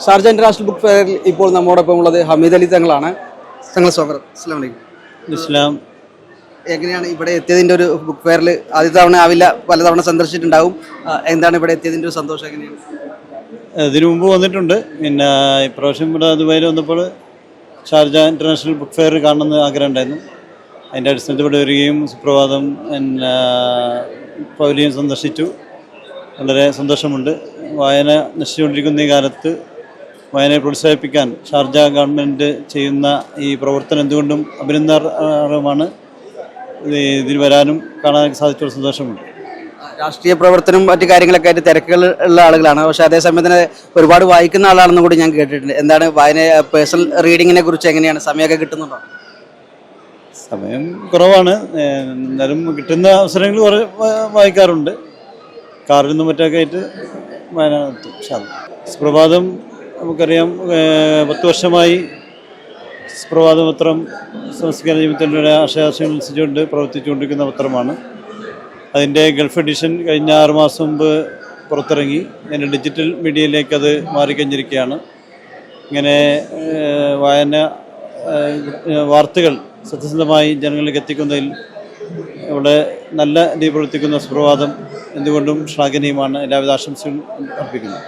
Sharjah international book ഫെയറിൽ ഇപ്പോൾ നമ്മോടൊപ്പം ഉള്ളത് ഹമീദ് അലി തങ്ങളാണ്. തങ്ങൾ സ്വാഗതം. അസ്സലാമു അലൈക്കും. ഇസ്ലാം. എങ്ങനെയാണ് ഇവിടെ എത്തിയതിൻ്റെ ഒരു ബുക്ക് ഫെയറിൽ ആദ്യ തവണ ആവില്ല, പലതവണ സന്ദർശിച്ചിട്ടുണ്ടാവും. എന്താണ് ഇവിടെ എത്തിയതിൻ്റെ ഒരു സന്തോഷം എങ്ങനെയാണ്? ഇതിനു മുമ്പ് വന്നിട്ടുണ്ട്. പിന്നെ ഇപ്രാവശ്യം ഇവിടെ ദുബായിൽ വന്നപ്പോൾ ഷാർജ ഇന്റർനാഷണൽ ബുക്ക് ഫെയർ കാണണമെന്ന് ആഗ്രഹം ഉണ്ടായിരുന്നു. അതിൻ്റെ അടിസ്ഥാനത്തിൽ ഇവിടെ വരികയും സുപ്രഭാതം പിന്നെ പവലിയൻ സന്ദർശിച്ചു. വളരെ സന്തോഷമുണ്ട്. വായന നശിച്ചുകൊണ്ടിരിക്കുന്ന ഈ കാലത്ത് വായനയെ പ്രോത്സാഹിപ്പിക്കാൻ ഷാർജ ഗവൺമെൻറ് ചെയ്യുന്ന ഈ പ്രവർത്തനം എന്തുകൊണ്ടും അഭിനന്ദനാർഹമാണ്. ഇതിൽ വരാനും കാണാൻ സാധിച്ചുള്ള സന്തോഷമുണ്ട്. രാഷ്ട്രീയ പ്രവർത്തനം മറ്റു കാര്യങ്ങളൊക്കെ ആയിട്ട് തിരക്കുകൾ ഉള്ള ആളുകളാണ്. പക്ഷേ അതേസമയം തന്നെ ഒരുപാട് വായിക്കുന്ന ആളാണെന്നും കൂടി ഞാൻ കേട്ടിട്ടുണ്ട്. എന്താണ് വായന, പേഴ്സണൽ റീഡിങ്ങിനെ കുറിച്ച് എങ്ങനെയാണ്? സമയമൊക്കെ കിട്ടുന്നുണ്ടോ? സമയം കുറവാണ്. എന്നാലും കിട്ടുന്ന അവസരങ്ങൾ കുറേ വായിക്കാറുണ്ട്. കാറിൽ നിന്നും മറ്റൊക്കെ ആയിട്ട് വായന നടത്തും. സുപ്രഭാതം നമുക്കറിയാം, 10 വർഷമായി സുപ്രഭാത പത്രം സംസ്കാര ജീവിതത്തിൻ്റെ ആശയാശയങ്ങൾ അനുസരിച്ചുകൊണ്ട് പ്രവർത്തിച്ചുകൊണ്ടിരിക്കുന്ന പത്രമാണ്. അതിൻ്റെ ഗൾഫ് എഡിഷൻ കഴിഞ്ഞ 6 മാസം മുമ്പ് പുറത്തിറങ്ങി. അതിൻ്റെ ഡിജിറ്റൽ മീഡിയയിലേക്ക് അത് മാറിക്കഴിഞ്ഞിരിക്കുകയാണ്. ഇങ്ങനെ വാർത്തകൾ സത്യസന്ധമായി ജനങ്ങളിലേക്ക് എത്തിക്കുന്നതിൽ ഇവിടെ നല്ല രീതിയിൽ പ്രവർത്തിക്കുന്ന സുപ്രഭാതം എന്തുകൊണ്ടും ശ്ലാഘനീയമാണ്. എല്ലാവിധ ആശംസകളും അർപ്പിക്കുന്നു.